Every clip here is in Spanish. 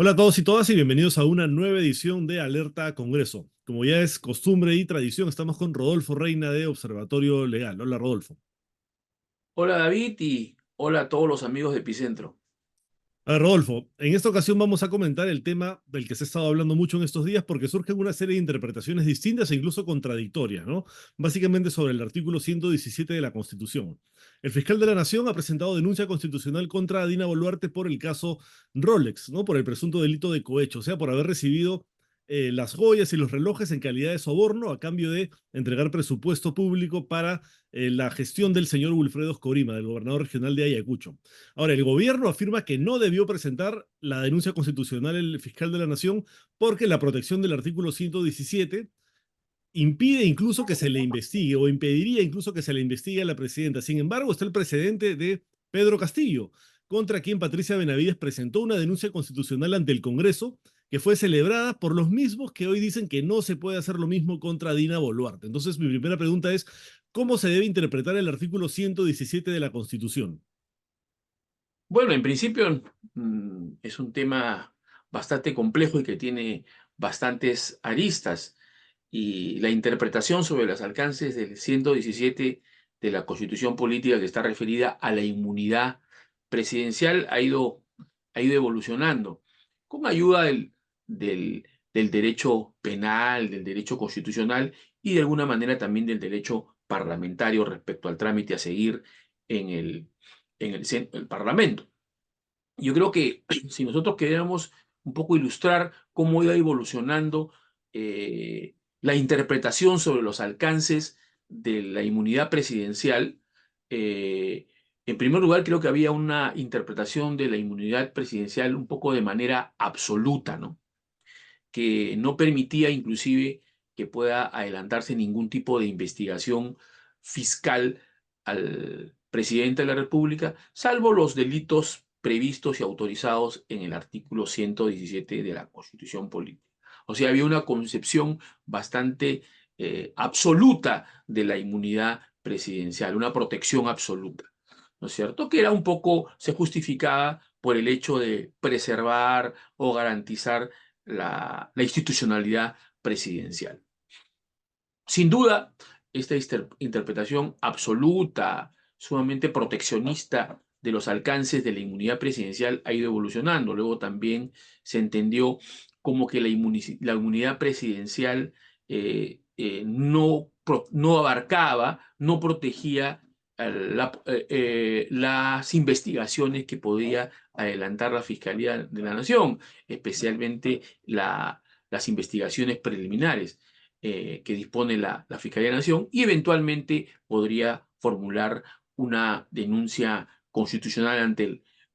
Hola a todos y todas y bienvenidos a una nueva edición de Alerta Congreso. Como ya es costumbre y tradición, estamos con Rodolfo Reina de Observatorio Legal. Hola Rodolfo. Hola David y hola a todos los amigos de Epicentro. A ver, Rodolfo, en esta ocasión vamos a comentar el tema del que se ha estado hablando mucho en estos días porque surgen una serie de interpretaciones distintas e incluso contradictorias, ¿no? Básicamente sobre el artículo 117 de la Constitución. El fiscal de la Nación ha presentado denuncia constitucional contra Dina Boluarte por el caso Rolex, ¿no? Por el presunto delito de cohecho, o sea, por haber recibido las joyas y los relojes en calidad de soborno a cambio de entregar presupuesto público para la gestión del señor Wilfredo Escorima, del gobernador regional de Ayacucho. Ahora, el gobierno afirma que no debió presentar la denuncia constitucional el fiscal de la Nación porque la protección del artículo 117 impide incluso que se le investigue o impediría incluso que se le investigue a la presidenta. Sin embargo, está el precedente de Pedro Castillo, contra quien Patricia Benavides presentó una denuncia constitucional ante el Congreso que fue celebrada por los mismos que hoy dicen que no se puede hacer lo mismo contra Dina Boluarte. Entonces, mi primera pregunta es, ¿cómo se debe interpretar el artículo 117 de la Constitución? Bueno, en principio es un tema bastante complejo y que tiene bastantes aristas y la interpretación sobre los alcances del 117 de la Constitución Política que está referida a la inmunidad presidencial ha ido evolucionando con ayuda del derecho penal, del derecho constitucional y de alguna manera también del derecho parlamentario respecto al trámite a seguir en el Parlamento. Yo creo que si nosotros queremos un poco ilustrar cómo iba evolucionando la interpretación sobre los alcances de la inmunidad presidencial, eh, en primer lugar creo que había una interpretación de la inmunidad presidencial un poco de manera absoluta, ¿no? Que no permitía inclusive que pueda adelantarse ningún tipo de investigación fiscal al presidente de la República, salvo los delitos previstos y autorizados en el artículo 117 de la Constitución Política. O sea, había una concepción bastante absoluta de la inmunidad presidencial, una protección absoluta, ¿no es cierto? Que era un poco, se justificaba por el hecho de preservar o garantizar la institucionalidad presidencial. Sin duda, esta interpretación absoluta, sumamente proteccionista de los alcances de la inmunidad presidencial ha ido evolucionando. Luego también se entendió como que la inmunidad presidencial no abarcaba, no protegía las investigaciones que podía adelantar la Fiscalía de la Nación, especialmente las investigaciones preliminares que dispone la Fiscalía de la Nación y eventualmente podría formular una denuncia constitucional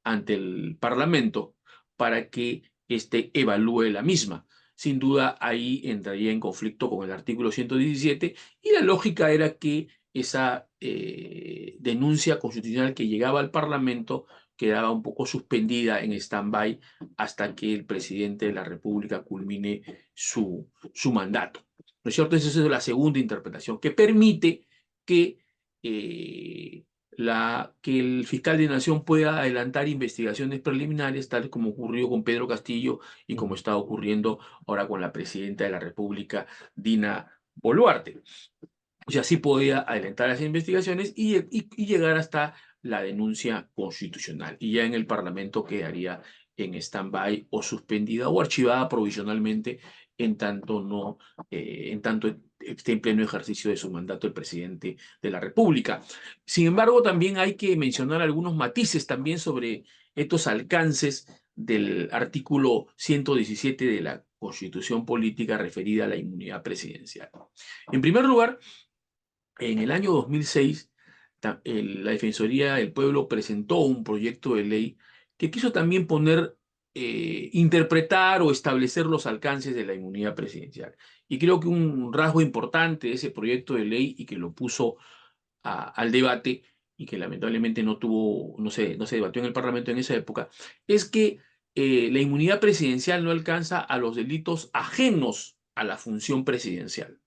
ante el Parlamento para que éste evalúe la misma. Sin duda, ahí entraría en conflicto con el artículo 117 y la lógica era que esa denuncia constitucional que llegaba al Parlamento quedaba un poco suspendida en stand-by hasta que el presidente de la República culmine su mandato. ¿No es cierto? Esa es la segunda interpretación, que permite que, que el fiscal de nación pueda adelantar investigaciones preliminares, tal como ocurrió con Pedro Castillo y como Ujú. está ocurriendo ahora con la presidenta de la República, Dina Boluarte. O sea, sí podía adelantar las investigaciones y llegar hasta la denuncia constitucional. Y ya en el Parlamento quedaría en stand-by o suspendida o archivada provisionalmente en tanto no, en tanto esté en pleno ejercicio de su mandato el presidente de la República. Sin embargo, también hay que mencionar algunos matices también sobre estos alcances del artículo 117 de la Constitución Política referida a la inmunidad presidencial. En primer lugar, en el año 2006, la Defensoría del Pueblo presentó un proyecto de ley que quiso también interpretar o establecer los alcances de la inmunidad presidencial. Y creo que un rasgo importante de ese proyecto de ley y que lo puso al debate y que lamentablemente no se debatió en el Parlamento en esa época, es que la inmunidad presidencial no alcanza a los delitos ajenos a la función presidencial.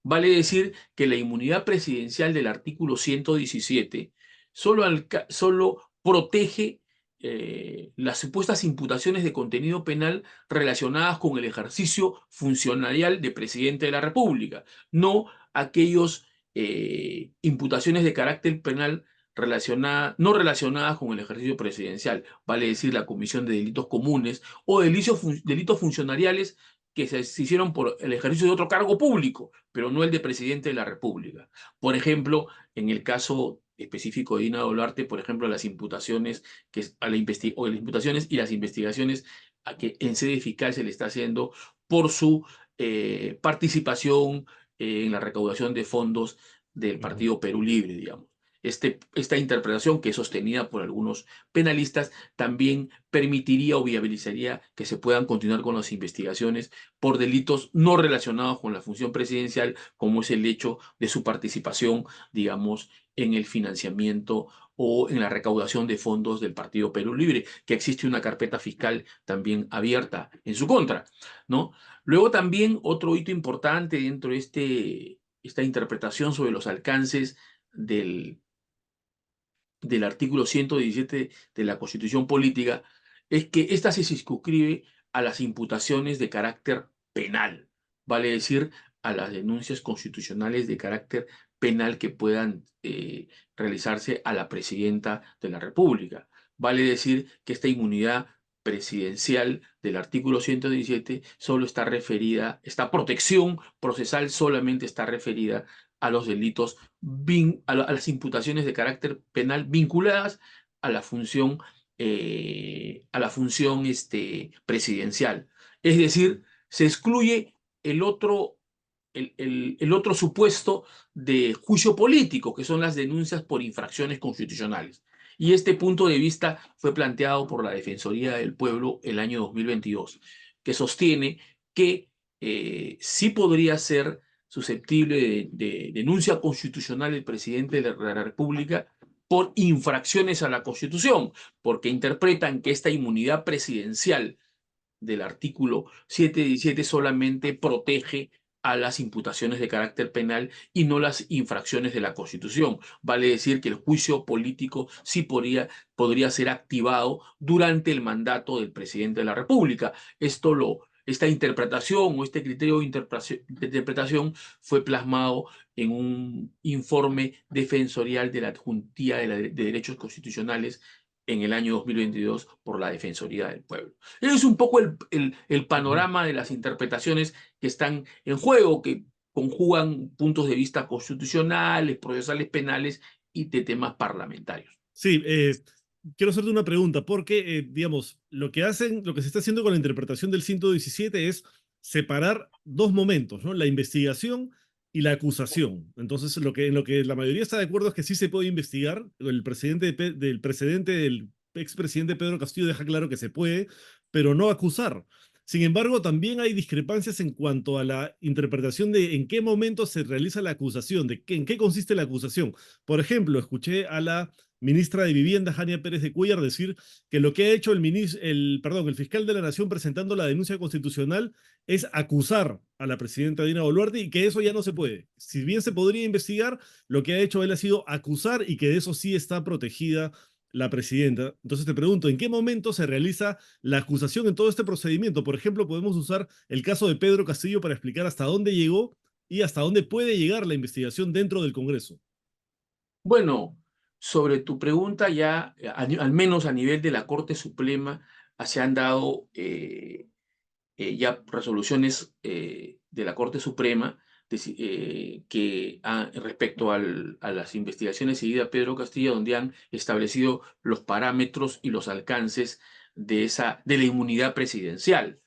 Vale decir que la inmunidad presidencial del artículo 117 solo protege las supuestas imputaciones de contenido penal relacionadas con el ejercicio funcionarial de presidente de la República, no aquellos imputaciones de carácter penal no relacionadas con el ejercicio presidencial, vale decir la comisión de delitos comunes o delitos funcionariales que se hicieron por el ejercicio de otro cargo público, pero no el de presidente de la República. Por ejemplo, en el caso específico de Dina Boluarte, por ejemplo, las imputaciones, o las imputaciones y las investigaciones a que en sede fiscal se le está haciendo por su participación en la recaudación de fondos del Ujú. Partido Perú Libre, digamos. Esta interpretación, que es sostenida por algunos penalistas, también permitiría o viabilizaría que se puedan continuar con las investigaciones por delitos no relacionados con la función presidencial, como es el hecho de su participación, digamos, en el financiamiento o en la recaudación de fondos del Partido Perú Libre, que existe una carpeta fiscal también abierta en su contra, ¿no? Luego también otro hito importante dentro de esta interpretación sobre los alcances del artículo 117 de la Constitución Política es que ésta se circunscribe a las imputaciones de carácter penal, vale decir, a las denuncias constitucionales de carácter penal que puedan realizarse a la presidenta de la República. Vale decir que esta inmunidad presidencial del artículo 117 solo está referida, esta protección procesal solamente está referida a los delitos, a las imputaciones de carácter penal vinculadas a la función presidencial. Es decir, se excluye el otro supuesto de juicio político, que son las denuncias por infracciones constitucionales. Y este punto de vista fue planteado por la Defensoría del Pueblo el año 2022, que sostiene que sí podría ser susceptible de denuncia constitucional el presidente de la República por infracciones a la Constitución, porque interpretan que esta inmunidad presidencial del artículo 717 solamente protege a las imputaciones de carácter penal y no las infracciones de la Constitución. Vale decir que el juicio político sí podría ser activado durante el mandato del presidente de la República. Esta interpretación o este criterio de interpretación fue plasmado en un informe defensorial de la Adjuntía de Derechos Constitucionales en el año 2022 por la Defensoría del Pueblo. Es un poco el Ujú. panorama de las interpretaciones que están en juego, que conjugan puntos de vista constitucionales, procesales, penales y de temas parlamentarios. Sí, quiero hacerte una pregunta, porque, digamos, lo que se está haciendo con la interpretación del 117 es separar dos momentos, ¿no? La investigación y la acusación. Entonces, en lo que la mayoría está de acuerdo es que sí se puede investigar. Del precedente del expresidente Pedro Castillo deja claro que se puede, pero no acusar. Sin embargo, también hay discrepancias en cuanto a la interpretación de en qué momento se realiza la acusación, en qué consiste la acusación. Por ejemplo, escuché a la ministra de Vivienda, Jania Pérez de Cuellar, decir que lo que ha hecho el fiscal de la Nación presentando la denuncia constitucional es acusar a la presidenta Dina Boluarte y que eso ya no se puede. Si bien se podría investigar, lo que ha hecho él ha sido acusar y que de eso sí está protegida la presidenta. Entonces te pregunto, ¿en qué momento se realiza la acusación en todo este procedimiento? Por ejemplo, podemos usar el caso de Pedro Castillo para explicar hasta dónde llegó y hasta dónde puede llegar la investigación dentro del Congreso. Bueno, sobre tu pregunta ya, al menos a nivel de la Corte Suprema, se han dado ya resoluciones de la Corte Suprema respecto a las investigaciones seguidas a Pedro Castillo, donde han establecido los parámetros y los alcances de la inmunidad presidencial.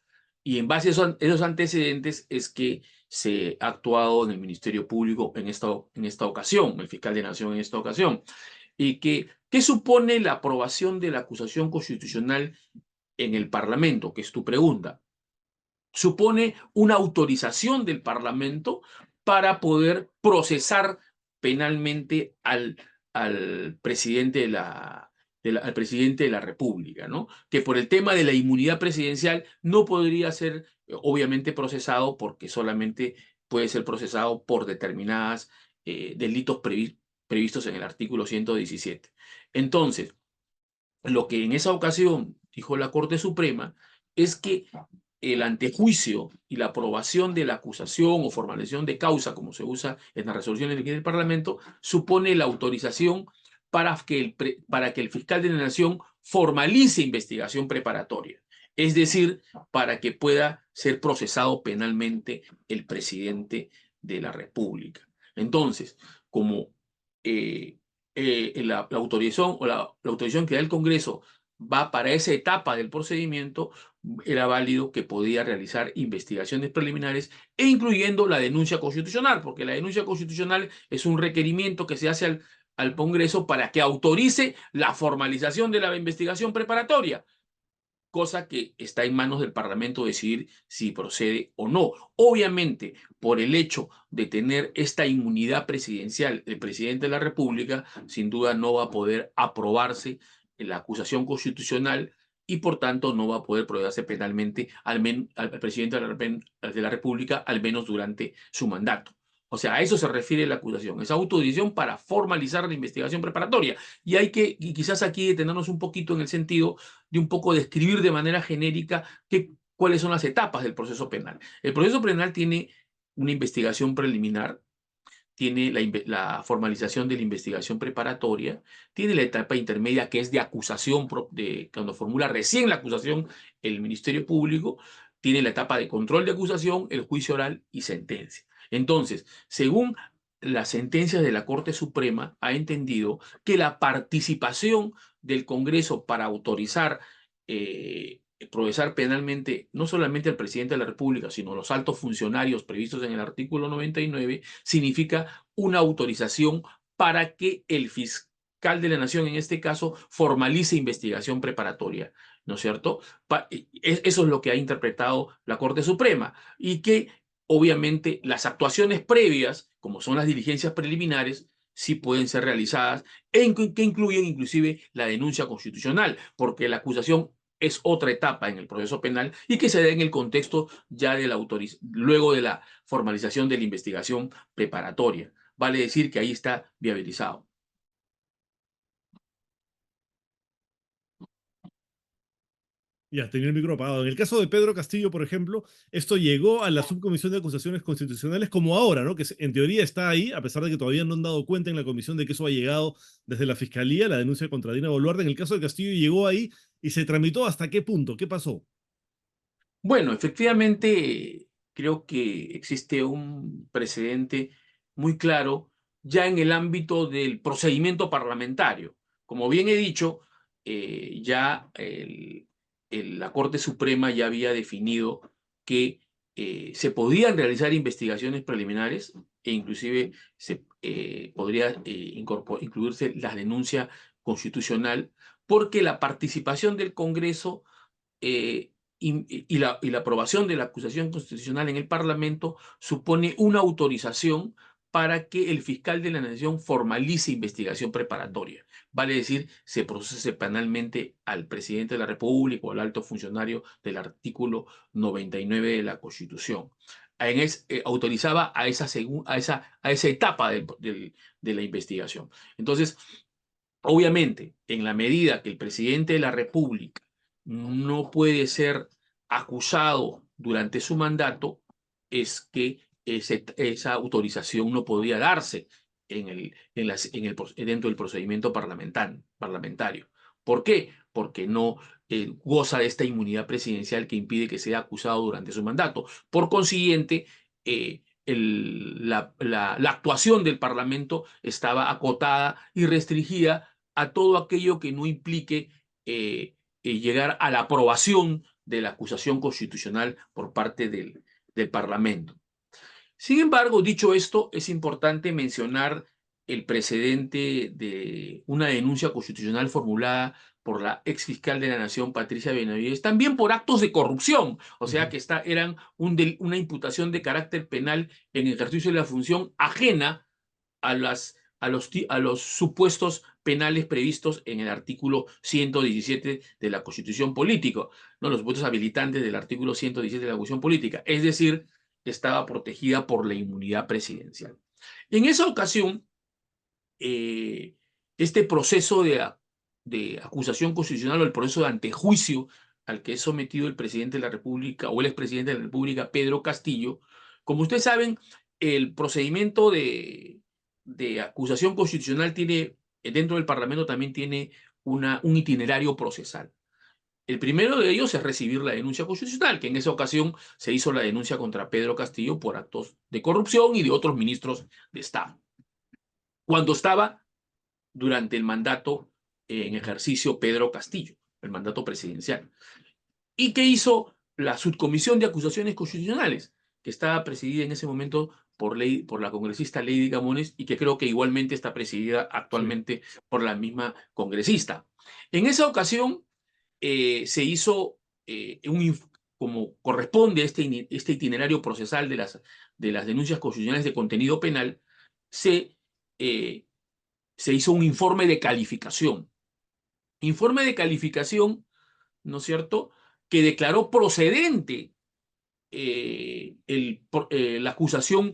Y en base a esos antecedentes es que se ha actuado en el Ministerio Público en esta ocasión, el fiscal de Nación en esta ocasión. Y ¿qué supone la aprobación de la acusación constitucional en el Parlamento? Que es tu pregunta. Supone una autorización del Parlamento para poder procesar penalmente al presidente al presidente de la República, ¿no? Que por el tema de la inmunidad presidencial no podría ser, obviamente, procesado porque solamente puede ser procesado por determinados delitos previstos en el artículo 117. Entonces, Lo que en esa ocasión dijo la Corte Suprema es que el antejuicio y la aprobación de la acusación o formalización de causa, como se usa en las resoluciones del Parlamento, supone la autorización para que el fiscal de la Nación formalice investigación preparatoria. Es decir, para que pueda ser procesado penalmente el presidente de la República. Entonces, como la autorización o la autorización que da el Congreso va para esa etapa del procedimiento, era válido que podía realizar investigaciones preliminares e incluyendo la denuncia constitucional, porque la denuncia constitucional es un requerimiento que se hace al Congreso para que autorice la formalización de la investigación preparatoria, cosa que está en manos del Parlamento decidir si procede o no. Obviamente, por el hecho de tener esta inmunidad presidencial, el presidente de la República, sin duda no va a poder aprobarse la acusación constitucional y por tanto no va a poder procederse penalmente al presidente de la República, al menos durante su mandato. O sea, a eso se refiere la acusación, es autorización para formalizar la investigación preparatoria. Y quizás aquí detenernos un poquito en el sentido de un poco describir de manera genérica cuáles son las etapas del proceso penal. El proceso penal tiene una investigación preliminar, tiene la formalización de la investigación preparatoria, tiene la etapa intermedia que es de acusación, cuando formula recién la acusación el Ministerio Público, tiene la etapa de control de acusación, el juicio oral y sentencia. Entonces, según las sentencias de la Corte Suprema, ha entendido que la participación del Congreso para autorizar procesar penalmente no solamente al presidente de la República, sino a los altos funcionarios previstos en el artículo 99, significa una autorización para que el fiscal de la Nación, en este caso, formalice investigación preparatoria, ¿no es cierto? Eso es lo que ha interpretado la Corte Suprema y que obviamente las actuaciones previas, como son las diligencias preliminares, sí pueden ser realizadas, que incluyen inclusive la denuncia constitucional, porque la acusación es otra etapa en el proceso penal y que se da en el contexto ya de luego de la formalización de la investigación preparatoria. Vale decir que ahí está viabilizado. Ya, tenía el micro apagado. En el caso de Pedro Castillo, por ejemplo, esto llegó a la Subcomisión de Acusaciones Constitucionales como ahora, ¿no? Que en teoría está ahí, a pesar de que todavía no han dado cuenta en la comisión de que eso ha llegado desde la Fiscalía, la denuncia contra Dina Boluarte. En el caso de Castillo llegó ahí y se tramitó hasta qué punto, ¿qué pasó? Bueno, efectivamente, creo que existe un precedente muy claro ya en el ámbito del procedimiento parlamentario. Como bien he dicho, ya la Corte Suprema ya había definido que se podían realizar investigaciones preliminares e inclusive se podría incluirse la denuncia constitucional porque la participación del Congreso eh, y la aprobación de la acusación constitucional en el Parlamento supone una autorización para que el fiscal de la Nación formalice investigación preparatoria. Vale decir, se procese penalmente al presidente de la República o al alto funcionario del artículo 99 de la Constitución. Autorizaba a esa etapa de la investigación. Entonces, obviamente, en la medida que el presidente de la República no puede ser acusado durante su mandato, es que esa autorización no podía darse dentro del procedimiento parlamentario. ¿Por qué? Porque no goza de esta inmunidad presidencial que impide que sea acusado durante su mandato. Por consiguiente, la actuación del Parlamento estaba acotada y restringida a todo aquello que no implique llegar a la aprobación de la acusación constitucional por parte del Parlamento. Sin embargo, dicho esto, es importante mencionar el precedente de una denuncia constitucional formulada por la ex fiscal de la Nación, Patricia Benavides, también por actos de corrupción, o sea Ujú. que eran una imputación de carácter penal en ejercicio de la función ajena a los supuestos penales previstos en el artículo 117 de la Constitución Política, ¿no? Los supuestos habilitantes del artículo 117 de la Constitución Política, es decir, estaba protegida por la inmunidad presidencial. En esa ocasión, este proceso de acusación constitucional o el proceso de antejuicio al que es sometido el presidente de la República o el expresidente de la República, Pedro Castillo. Como ustedes saben, el procedimiento de acusación constitucional tiene, dentro del Parlamento también tiene un itinerario procesal. El primero de ellos es recibir la denuncia constitucional, que en esa ocasión se hizo la denuncia contra Pedro Castillo por actos de corrupción y de otros ministros de Estado, cuando estaba durante el mandato en ejercicio Pedro Castillo, el mandato presidencial. ¿Y qué hizo la Subcomisión de Acusaciones Constitucionales, que estaba presidida en ese momento por la congresista Lady Gamones y que creo que igualmente está presidida Sí. actualmente por la misma congresista? En esa ocasión se hizo como corresponde a este itinerario procesal de las denuncias constitucionales de contenido penal, se, eh, se hizo un informe de calificación. Informe de calificación, ¿no es cierto?, que declaró procedente la acusación,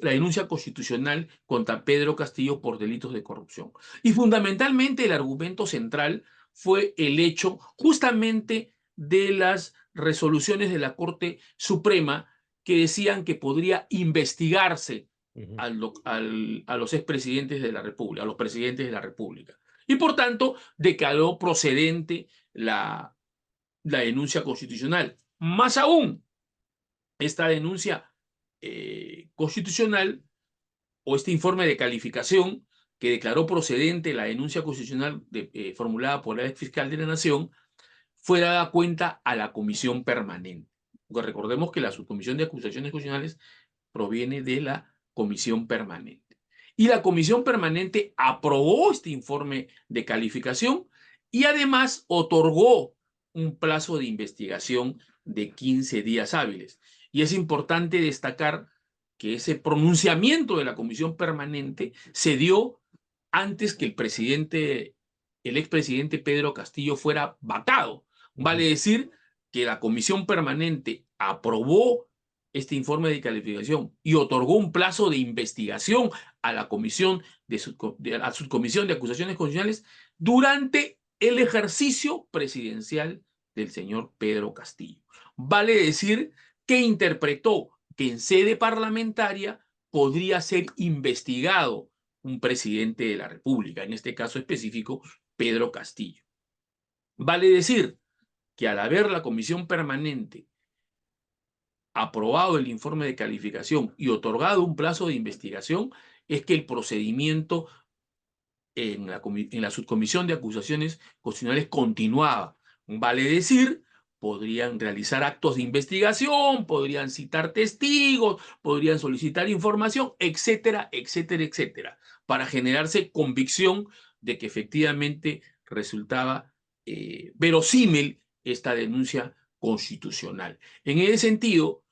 la denuncia constitucional contra Pedro Castillo por delitos de corrupción. Y fundamentalmente el argumento central fue el hecho justamente de las resoluciones de la Corte Suprema que decían que podría investigarse Ujú. a los expresidentes de la República, a los presidentes de la República. Y por tanto, declaró procedente la denuncia constitucional. Más aún, esta denuncia constitucional o este informe de calificación que declaró procedente la denuncia constitucional formulada por la ex fiscal de la Nación fue dada cuenta a la comisión permanente. Porque recordemos que la subcomisión de acusaciones constitucionales proviene de la comisión permanente. Y la comisión permanente aprobó este informe de calificación y además otorgó un plazo de investigación de 15 días hábiles. Y es importante destacar que ese pronunciamiento de la comisión permanente se dio antes que el expresidente Pedro Castillo fuera vacado. Vale Ujú. decir que la comisión permanente aprobó este informe de calificación y otorgó un plazo de investigación a la a subcomisión de acusaciones constitucionales durante el ejercicio presidencial del señor Pedro Castillo. Vale decir que interpretó que en sede parlamentaria podría ser investigado un presidente de la República, en este caso específico, Pedro Castillo. Vale decir que al haber la comisión permanente aprobado el informe de calificación y otorgado un plazo de investigación, es que el procedimiento en la subcomisión de acusaciones constitucionales continuaba. Vale decir, podrían realizar actos de investigación, podrían citar testigos, podrían solicitar información, etcétera, etcétera, etcétera, para generarse convicción de que efectivamente resultaba verosímil esta denuncia constitucional. En ese sentido,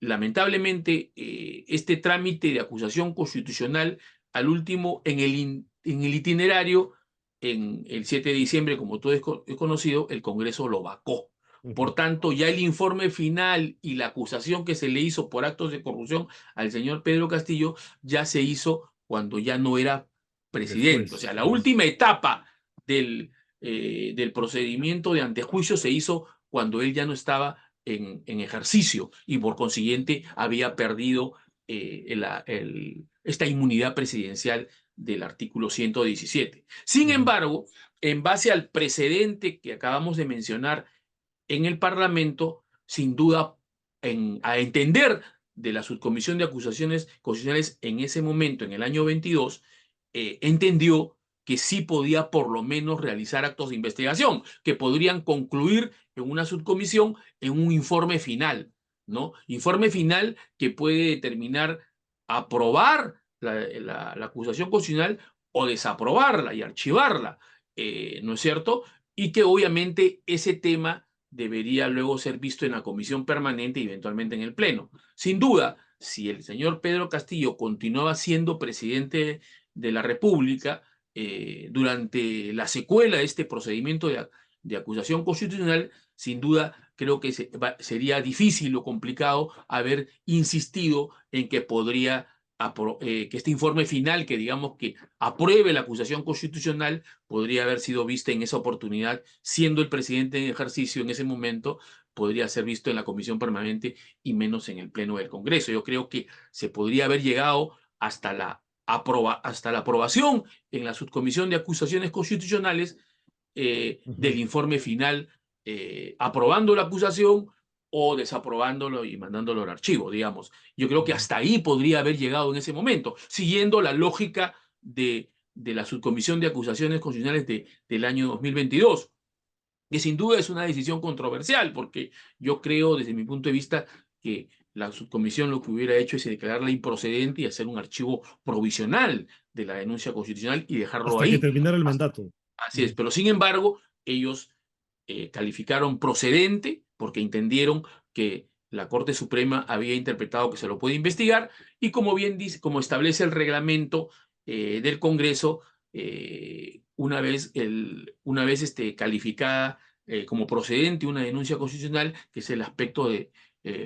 lamentablemente, este trámite de acusación constitucional al último, en el itinerario, en el 7 de diciembre, como todo es conocido, el Congreso lo vacó. Por Ujú. tanto, ya el informe final y la acusación que se le hizo por actos de corrupción al señor Pedro Castillo ya se hizo cuando ya no era presidente. O Después. sea, la Ujú. última etapa del procedimiento de antejuicio se hizo cuando él ya no estaba en ejercicio y por consiguiente había perdido esta inmunidad presidencial del artículo 117. Sin Ujú. embargo, en base al precedente que acabamos de mencionar en el Parlamento, sin duda, a entender de la Subcomisión de Acusaciones Constitucionales en ese momento, en el año 22, entendió que sí podía por lo menos realizar actos de investigación, que podrían concluir en una subcomisión en un informe final, ¿no? Informe final que puede determinar aprobar la acusación constitucional o desaprobarla y archivarla, ¿no es cierto? Y que obviamente ese tema debería luego ser visto en la comisión permanente y eventualmente en el Pleno. Sin duda, si el señor Pedro Castillo continuaba siendo presidente de la República durante la secuela de este procedimiento de acusación constitucional, sin duda creo que sería difícil o complicado haber insistido en que podría que este informe final, que digamos que apruebe la acusación constitucional, podría haber sido vista en esa oportunidad, siendo el presidente en ejercicio en ese momento, podría ser visto en la comisión permanente y menos en el pleno del Congreso. Yo creo que se podría haber llegado hasta la aprobación en la subcomisión de acusaciones constitucionales del Ujú, informe final, aprobando la acusación o desaprobándolo y mandándolo al archivo, digamos. Yo creo que ujú, hasta ahí podría haber llegado en ese momento, siguiendo la lógica de la subcomisión de acusaciones constitucionales del año 2022, que sin duda es una decisión controversial, porque yo creo, desde mi punto de vista, que la subcomisión lo que hubiera hecho es declararla improcedente y hacer un archivo provisional de la denuncia constitucional y dejarlo hasta que ahí. terminara el mandato. Así es, Ujú, pero sin embargo, ellos calificaron procedente porque entendieron que la Corte Suprema había interpretado que se lo puede investigar y como bien dice, como establece el reglamento del Congreso, una vez calificada como procedente una denuncia constitucional, que es el aspecto de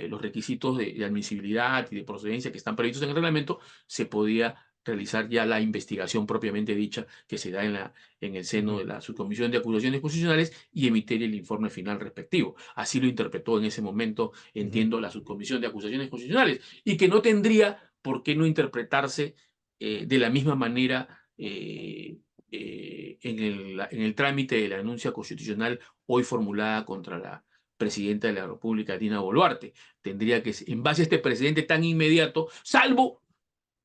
los requisitos de admisibilidad y de procedencia que están previstos en el reglamento, se podía realizar ya la investigación propiamente dicha que se da en el seno ujú, de la Subcomisión de Acusaciones Constitucionales y emitir el informe final respectivo. Así lo interpretó en ese momento, ujú. entiendo, la Subcomisión de Acusaciones Constitucionales, y que no tendría por qué no interpretarse de la misma manera en el trámite de la denuncia constitucional hoy formulada contra la presidenta de la República, Dina Boluarte. Tendría que, en base a este precedente tan inmediato, salvo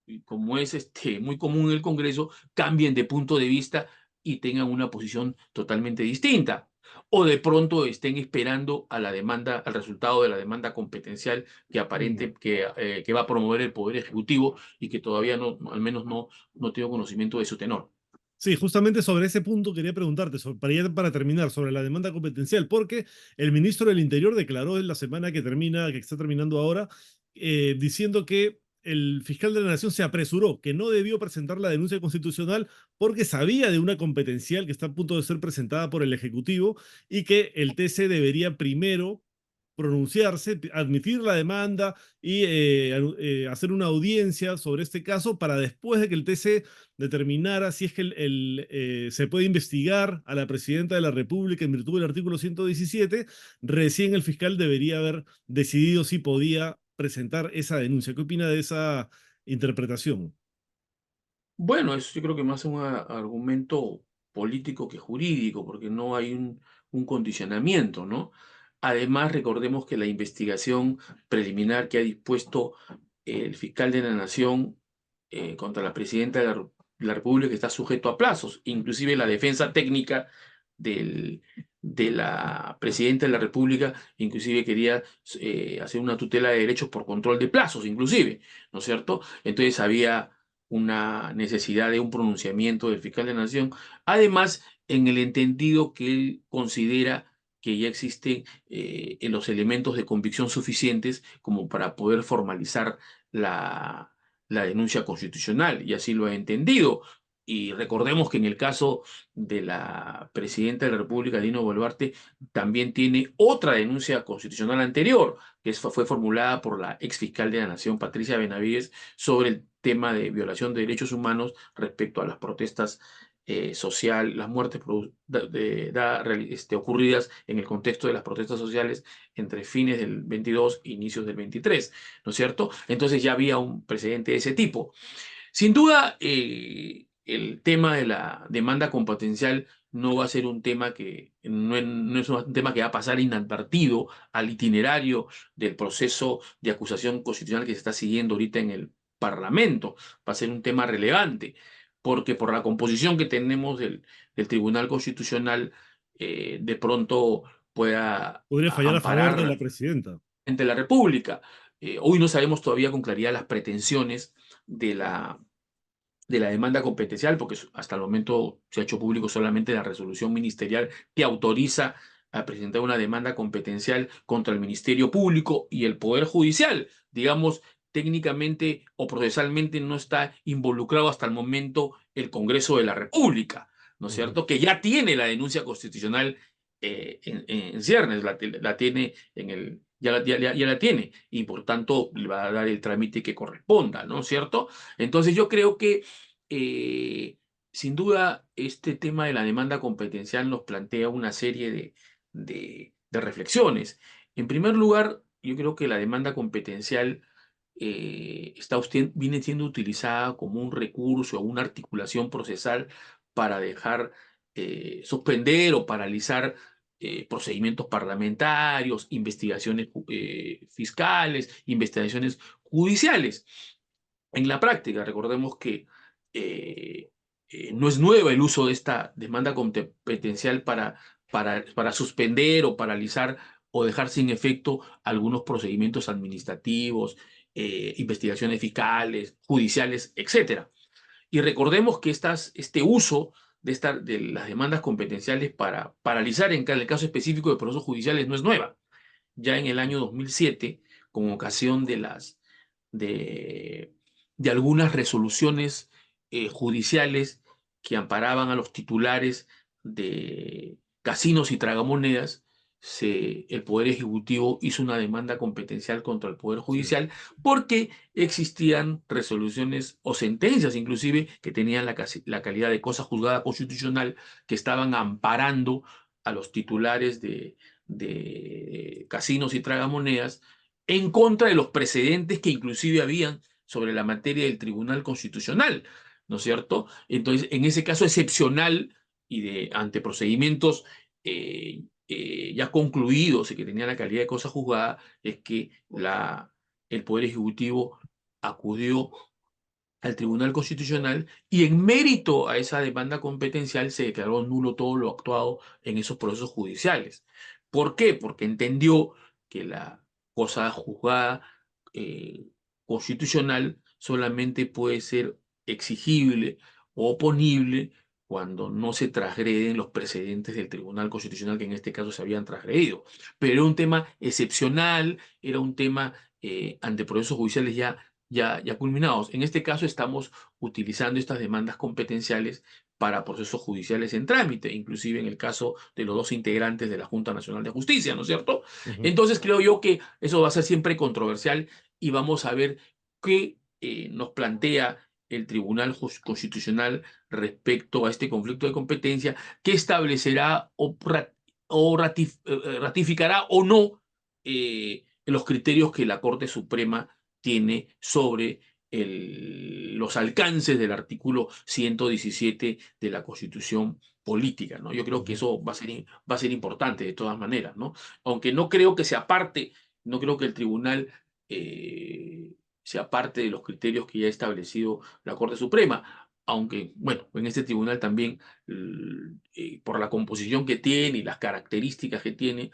y como es muy común en el Congreso, cambien de punto de vista y tengan una posición totalmente distinta. O de pronto estén esperando a la demanda, al resultado de la demanda competencial Mm. que va a promover el Poder Ejecutivo y que todavía no, al menos no tengo conocimiento de su tenor. Sí, justamente sobre ese punto quería preguntarte, para terminar, sobre la demanda competencial, porque el ministro del Interior declaró en la semana que termina, que está terminando ahora, diciendo que el fiscal de la Nación se apresuró, que no debió presentar la denuncia constitucional porque sabía de una competencial que está a punto de ser presentada por el Ejecutivo y que el TC debería primero pronunciarse, admitir la demanda y hacer una audiencia sobre este caso para después de que el TC determinara si es que se puede investigar a la presidenta de la República en virtud del artículo 117, recién el fiscal debería haber decidido si podía presentar esa denuncia. ¿Qué opina de esa interpretación? Bueno, eso yo creo que más un argumento político que jurídico, porque no hay un condicionamiento, ¿no? Además, recordemos que la investigación preliminar que ha dispuesto el fiscal de la Nación contra la presidenta de la República está sujeto a plazos, inclusive la defensa técnica del, de la presidenta de la República, inclusive quería hacer una tutela de derechos por control de plazos, inclusive, ¿no es cierto? Entonces había una necesidad de un pronunciamiento del fiscal de la Nación, además en el entendido que él considera que ya existen en los elementos de convicción suficientes como para poder formalizar la denuncia constitucional, y así lo ha entendido. Y recordemos que en el caso de la presidenta de la República, Dina Boluarte, también tiene otra denuncia constitucional anterior, que fue formulada por la ex fiscal de la Nación, Patricia Benavides, sobre el tema de violación de derechos humanos respecto a las protestas las muertes ocurridas en el contexto de las protestas sociales entre fines del 22 e inicios del 23, ¿no es cierto? Entonces ya había un precedente de ese tipo. Sin duda, el tema de la demanda competencial no va a ser un tema no es un tema que va a pasar inadvertido al itinerario del proceso de acusación constitucional que se está siguiendo ahorita en el Parlamento. Va a ser un tema relevante, porque por la composición que tenemos del Tribunal Constitucional, de pronto pueda Podría fallar a favor de la amparar presidenta. ante la República. Hoy no sabemos todavía con claridad las pretensiones de la demanda competencial, porque hasta el momento se ha hecho público solamente la resolución ministerial que autoriza a presentar una demanda competencial contra el Ministerio Público y el Poder Judicial. Digamos, técnicamente o procesalmente no está involucrado hasta el momento el Congreso de la República, ¿no es Ujú, cierto? Que ya tiene la denuncia constitucional en ciernes, la tiene ya la tiene y por tanto le va a dar el trámite que corresponda, ¿no es cierto? Entonces yo creo que sin duda este tema de la demanda competencial nos plantea una serie de reflexiones. En primer lugar, yo creo que la demanda competencial viene siendo utilizada como un recurso o una articulación procesal para dejar suspender o paralizar procedimientos parlamentarios, investigaciones fiscales, investigaciones judiciales. En la práctica, recordemos que eh, no es nueva el uso de esta demanda competencial para suspender o paralizar o dejar sin efecto algunos procedimientos administrativos, investigaciones fiscales, judiciales, etcétera. Y recordemos que este uso de las demandas competenciales para paralizar en el caso específico de procesos judiciales no es nueva. Ya en el año 2007, con ocasión de, de algunas resoluciones judiciales que amparaban a los titulares de casinos y tragamonedas, el Poder Ejecutivo hizo una demanda competencial contra el Poder Sí. Judicial porque existían resoluciones o sentencias inclusive que tenían la calidad de cosa juzgada constitucional que estaban amparando a los titulares de casinos y tragamonedas en contra de los precedentes que inclusive habían sobre la materia del Tribunal Constitucional, ¿no es cierto? Entonces, en ese caso excepcional y ante procedimientos ya concluidos y que tenían la calidad de cosa juzgada, es que el Poder Ejecutivo acudió al Tribunal Constitucional y en mérito a esa demanda competencial se declaró nulo todo lo actuado en esos procesos judiciales. ¿Por qué? Porque entendió que la cosa juzgada eh, constitucional solamente puede ser exigible o oponible cuando no se transgreden los precedentes del Tribunal Constitucional, que en este caso se habían transgredido. Pero era un tema excepcional, era un tema ante procesos judiciales ya culminados. En este caso estamos utilizando estas demandas competenciales para procesos judiciales en trámite, inclusive en el caso de los dos integrantes de la Junta Nacional de Justicia, ¿no es cierto? Ujú. Entonces creo yo que eso va a ser siempre controversial y vamos a ver qué nos plantea el Tribunal Constitucional respecto a este conflicto de competencia, qué establecerá o ratificará o no los criterios que la Corte Suprema tiene sobre los alcances del artículo 117 de la Constitución política, ¿no? Yo creo que Ujú. eso va a ser importante de todas maneras, ¿no? Aunque no creo que sea parte, no creo que el tribunal sea parte de los criterios que ya ha establecido la Corte Suprema, aunque, bueno, en este tribunal también, por la composición que tiene y las características que tiene,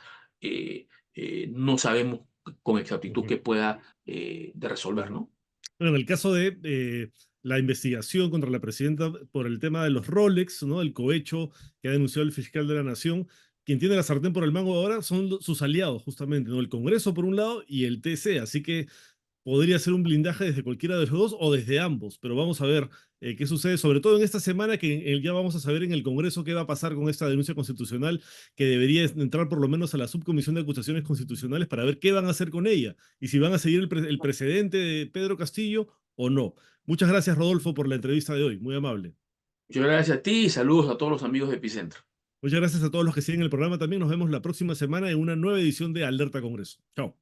no sabemos con exactitud Ujú. qué pueda de resolver, ¿no? Bueno, en el caso de la investigación contra la presidenta por el tema de los Rolex, ¿no? El cohecho que ha denunciado el fiscal de la Nación, quien tiene la sartén por el mango ahora son sus aliados, justamente, ¿no? El Congreso por un lado y el TC, así que podría ser un blindaje desde cualquiera de los dos o desde ambos, pero vamos a ver qué sucede, sobre todo en esta semana que ya vamos a saber en el Congreso qué va a pasar con esta denuncia constitucional que debería entrar por lo menos a la subcomisión de acusaciones constitucionales para ver qué van a hacer con ella y si van a seguir el precedente de Pedro Castillo o no. Muchas gracias, Rodolfo, por la entrevista de hoy, muy amable. Muchas gracias a ti y saludos a todos los amigos de Epicentro. Muchas gracias a todos los que siguen el programa también. Nos vemos la próxima semana en una nueva edición de Alerta Congreso. Chao.